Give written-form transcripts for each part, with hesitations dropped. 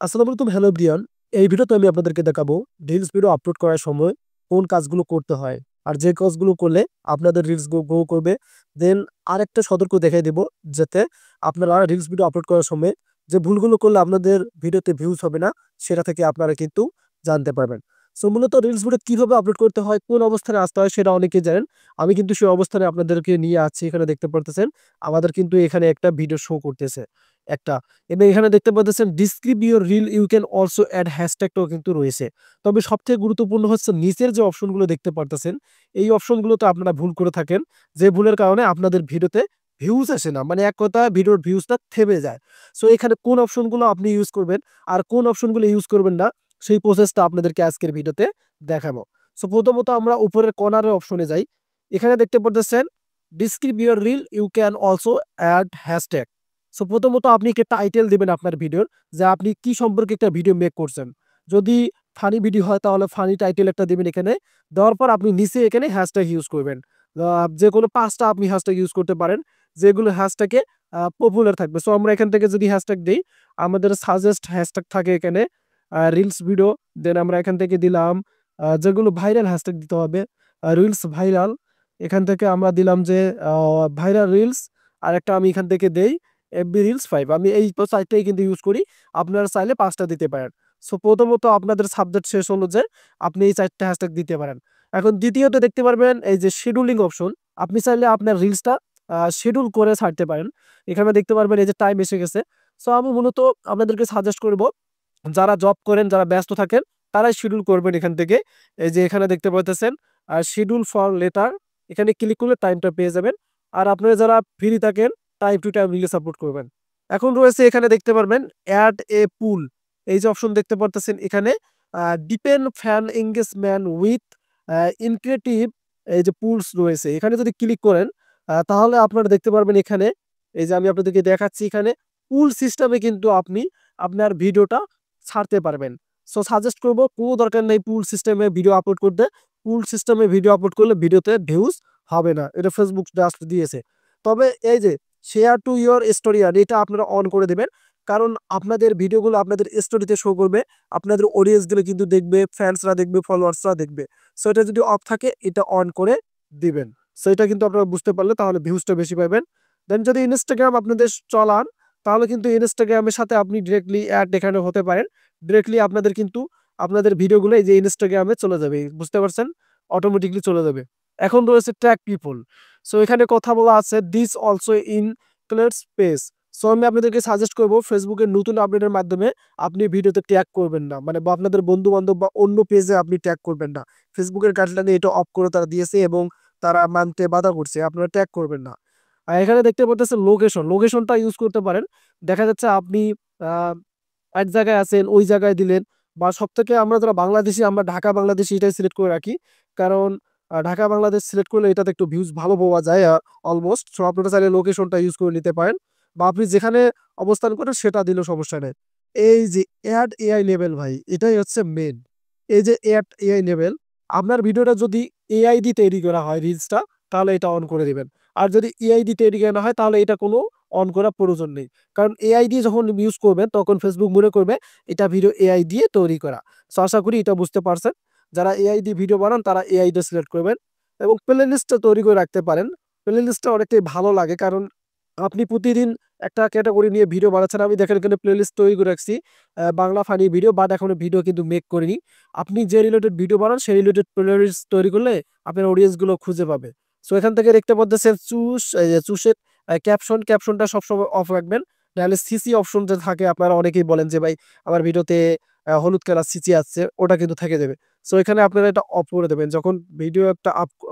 আসসালামু আলাইকুম, hello everyone. এই ভিডিওতে আমি আপনাদেরকে দেখাবো রিলস ভিডিও আপলোড করার সময় কোন কাজগুলো করতে হয়। আর যে কাজগুলো করলে আপনাদের রিলস গ্রো করবে। দেন আরেকটা সতর্ক দেখাই দেব, যাতে আপনারা রিলস ভিডিও আপলোড করার সময় যে ভুলগুলো করলে আপনাদের ভিডিওতে ভিউজ হবে না, সেটা থেকে আপনারা কিন্তু জানতে পারবেন। সো মূলত রিলস ভিডিও কিভাবে আপলোড করতে হয়, কোন অবস্থানে আসতে হয় সেটা অনেকেই জানেন। আমি কিন্তু সেই অবস্থানে আপনাদেরকে নিয়ে আসছি। এখানে দেখতে পারতেছেন আমাদের কিন্তু এখানে একটা ভিডিও শো করতেছে একটা, এবং এখানে দেখতে পাচ্ছেন describe your reel you can also add হ্যাশট্যাগটাও কিন্তু রয়েছে। তবে সবথেকে গুরুত্বপূর্ণ হচ্ছে নিচের যে অপশনগুলো দেখতে পারতেছেন, এই অপশনগুলোতে আপনারা ভুল করে থাকেন, যে ভুলের কারণে আপনাদের ভিডিওতে ভিউজ আসে না, মানে এক কথা ভিডিওর ভিউজটা থেমে যায়। সো এখানে কোন অপশনগুলো আপনি ইউজ করবেন আর কোন অপশনগুলো ইউজ করবেন না, সেই প্রসেসটা আপনাদেরকে আজকের ভিডিওতে দেখাবো। সো প্রথমত আমরা উপরের কর্নারের অপশনে যাই। এখানে দেখতে পারতেছেন describe your reel you can also add hashtag. So প্রথমত আপনি একটা টাইটেল দিবেন আপনার ভিডিওর, যে আপনি কি সম্পর্কে একটা ভিডিও মেক করছেন। যদি ফানি ভিডিও হয় তাহলে ফানি টাইটেল একটা দিবেন এখানে। দেওয়ার পর আপনি নিচে এখানে হ্যাশট্যাগ ইউজ করবেন। যে কোনো ৫টা আপনি হ্যাশট্যাগ ইউজ করতে পারেন, যেগুলো হ্যাশট্যাগে পপুলার থাকবে। সো আমরা এখান থেকে যদি হ্যাশট্যাগ দেই, আমাদের সাজেস্ট হ্যাশট্যাগ থাকে এখানে রিলস ভিডিও। দেন আমরা এখান থেকে দিলাম যেগুলো ভাইরাল হ্যাশট্যাগ দিতে হবে, রিলস ভাইরাল। এখান থেকে আমরা দিলাম যে ভাইরাল রিলস। আরেকটা আমি এখান থেকে দেই এফবি রিলস 5। আমি এই 4টাই কিন্তু ইউজ করি। আপনারা চাইলে 5টা দিতে পারেন। সো প্রথমত আপনাদের সাবজেক্ট শেষ হলো যে আপনি এই 4টা হ্যাশট্যাগ দিতে পারেন। এখন দ্বিতীয়ত দেখতে পারবেন এই যে শিডিউলিং অপশন। আপনি চাইলে আপনার রিলসটা শিডিউল করে ছাড়তে পারেন। এখানে দেখতে পারবেন এই যে টাইম এসে গেছে। সো আমি মূলত আপনাদেরকে সাজেস্ট করব, যারা জব করেন, যারা ব্যস্ত থাকেন, তারাই শিডিউল করবেন এখান থেকে। এই যে এখানে দেখতে পাচ্ছেন শিডিউল ফর লেটার, এখানে ক্লিক করলে টাইমটা পেয়ে যাবেন। আর আপনারা যারা ফ্রি থাকেন time to time reels upload করবেন। এখন রয়েছে এখানে দেখতে পারবেন অ্যাড এ পুল। এই যে অপশন দেখতে পারতেছেন এখানে ডিপেন্ড ফ্যান এঙ্গেজমেন্ট উইথ ইনক্রিয়েটিভ, এই যে পুলস রয়েছে এখানে যদি ক্লিক করেন, তাহলে আপনারা দেখতে পারবেন এখানে, এই যে আমি আপনাদেরকে দেখাচ্ছি এখানে পুল সিস্টেমে কিন্তু আপনি আপনার ভিডিওটা ছাড়তে পারবেন। সো সাজেস্ট করব, কোনো দরকার নেই পুল সিস্টেমে ভিডিও আপলোড করতে। পুল সিস্টেমে ভিডিও আপলোড করলে ভিডিওতে ভিউজ হবে না, এটা ফেসবুক জাস্ট দিয়েছে। তবে এই যে শেয়ার টু ইয়োর স্টোরি, আর এটা আপনারা অন করে দেবেন, কারণ আপনাদের ভিডিওগুলো আপনাদের স্টোরিতে শো করবে, আপনাদের অডিয়েন্সগুলো কিন্তু দেখবে, ফ্যান্সরা দেখবে, ফলোয়ার্সরা দেখবে। সো এটা যদি অফ থাকে এটা অন করে দিবেন। সো এটা কিন্তু আপনারা বুঝতে পারলে তাহলে ভিউজটা বেশি পাবেন। দেন যদি ইনস্টাগ্রাম আপনাদের চলান, তাহলে কিন্তু ইনস্টাগ্রামের সাথে আপনি ডিরেক্টলি অ্যাড দেখানো হতে পারেন। ডিরেক্টলি আপনাদের কিন্তু আপনাদের ভিডিওগুলো এই যে ইনস্টাগ্রামে চলে যাবে, বুঝতে পারছেন, অটোমেটিকলি চলে যাবে। এখন রয়েছে ট্র্যাক পিপল। সো এখানে কথা বলা আছে this also includes page. So আমি আপনাদেরকে সাজেস্ট করবো ফেসবুকের নতুন আপডেটের মাধ্যমে আপনি ভিডিওতে ট্যাগ করবেন না, মানে বা আপনাদের বন্ধু বান্ধব বা অন্য পেজে আপনি ট্যাগ করবেন না। ফেসবুকের গাইডলাইনে এটা অফ করে তারা দিয়েছে এবং তারা মানতে বাধা করছে, আপনারা ট্যাগ করবেন না। আর এখানে দেখতে পাচ্ছেন লোকেশনটা ইউজ করতে পারেন। দেখা যাচ্ছে আপনি আহ, এক জায়গায় আছেন, ওই জায়গায় দিলেন। বা সব থেকে আমরা যারা বাংলাদেশি, আমরা ঢাকা বাংলাদেশি এটাই সিলেক্ট করে রাখি, কারণ ঢাকা বাংলাদেশ সিলেক্ট করলে এটাতে একটু ভিউজ ভালো পাওয়া যায় অলমোস্ট। সো আপনারা চাইলে লোকেশনটা ইউজ করে নিতে পারেন, বা আপনি যেখানে অবস্থান করেন সেটা দিলেও সমস্যা নেই। এই যে অ্যাড এআই লেভেল, ভাই এটাই হচ্ছে মেন। এই যে অ্যাড এআই লেভেল, আপনার ভিডিওটা যদি এআই দিয়ে তৈরি করা হয় রিলসটা, তাহলে এটা অন করে দিবেন। আর যদি এআই দিয়ে তৈরি করা না হয় তাহলে এটা কোনো অন করার প্রয়োজন নেই। কারণ এআই দিয়ে যখন ইউজ করবেন তখন ফেসবুক মনে করবে এটা ভিডিও এআই দিয়ে তৈরি করা। সো আশা করি এটা বুঝতে পারছেন। যারা এআই দিয়ে ভিডিও বানান তারা এআই দিয়ে সিলেক্ট করবেন এবং প্লে লিস্টটা তৈরি করে রাখতে পারেন। প্লে লিস্টটা অনেকটাই ভালো লাগে, কারণ আপনি প্রতিদিন একটা ক্যাটাগরি নিয়ে ভিডিও বানাচ্ছেন। আমি দেখেন এখানে প্লে লিস্ট তৈরি করে রাখছি বাংলা ফানি ভিডিও, বাট এখনো ভিডিও কিন্তু মেক করিনি। আপনি যে রিলেটেড ভিডিও বানান সেই রিলেটেড প্লে লিস্ট তৈরি করলে আপনার অডিয়েন্স গুলো খুঁজে পাবে। সো এখান থেকে দেখতে পাচ্ছেন চুজের ক্যাপশনটা সবসময় অফ রাখবেন। নাহলে সিসি অপশন যে থাকে, আপনারা অনেকেই বলেন যে ভাই আমার ভিডিওতে হলুদ কালার সিসি আসছে, ওটা কিন্তু থেকে যাবে। সো এখানে আপনারা এটা অফ করে দেবেন, যখন ভিডিও একটা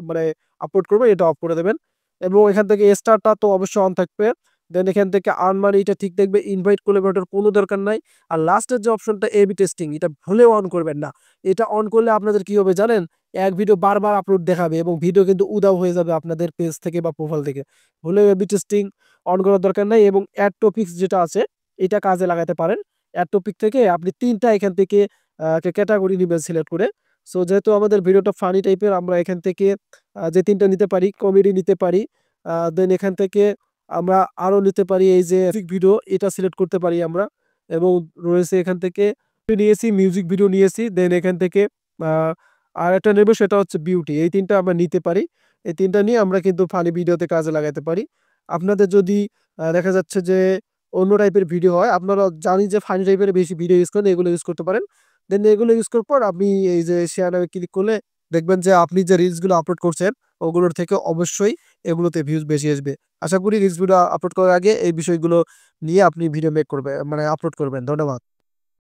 মানে আপলোড করবেন এটা অফ করে দেবেন। এবং এখান থেকে স্টারটা তো অবশ্যই অন থাকবে। দেন এখান থেকে আর্ন মানি এটা ঠিক দেখবে, ইনভাইট করলে ওটার কোনো দরকার নাই। আর লাস্টের যে অপশনটা এবি টেস্টিং, এটা ভুলেও অন করবেন না। এটা অন করলে আপনাদের কি হবে জানেন, এক ভিডিও বারবার আপলোড দেখাবে এবং ভিডিও কিন্তু উধাও হয়ে যাবে আপনাদের পেজ থেকে বা প্রোফাইল থেকে। ভুলেও এবি টেস্টিং অন করার দরকার নাই। এবং অ্যাড টপিকস যেটা আছে এটা কাজে লাগাতে পারেন। অ্যাড টপিক থেকে আপনি 3টা এখান থেকে ক্যাটাগরি নিবেন সিলেক্ট করে। সো যেহেতু আমাদের ভিডিওটা ফানি টাইপের, আমরা এখান থেকে যে 3টা নিতে পারি, কমেডি নিতে পারি। দেন এখান থেকে আমরা আরো নিতে পারি এই যে ভিডিও, এটা সিলেক্ট করতে পারি আমরা। এবং রয়েছে এখান থেকে নিয়েছি মিউজিক ভিডিও নিয়েছি, দেন এখান থেকে আর একটা নেব সেটা হচ্ছে বিউটি। এই তিনটা আমরা নিতে পারি। এই তিনটা নিয়ে আমরা কিন্তু ফানি ভিডিওতে কাজে লাগাতে পারি। আপনাদের যদি দেখা যাচ্ছে যে অন্য টাইপের ভিডিও হয়, আপনারা জানি যে ফানি টাইপের বেশি ভিডিও ইউজ করেন, এগুলো ইউজ করতে পারেন। দেন এগুলো ইউজ করার পর আপনি এই যে শেয়ার নামে ক্লিক করলে দেখবেন যে আপনি যে রিলসগুলো আপলোড করছেন ওগুলোর থেকে অবশ্যই এগুলোতে ভিউজ বেশি আসবে। আশা করি রিলস ভিডিও আপলোড করার আগে এই বিষয়গুলো নিয়ে আপনি ভিডিও মেক করবেন, মানে আপলোড করবেন। ধন্যবাদ।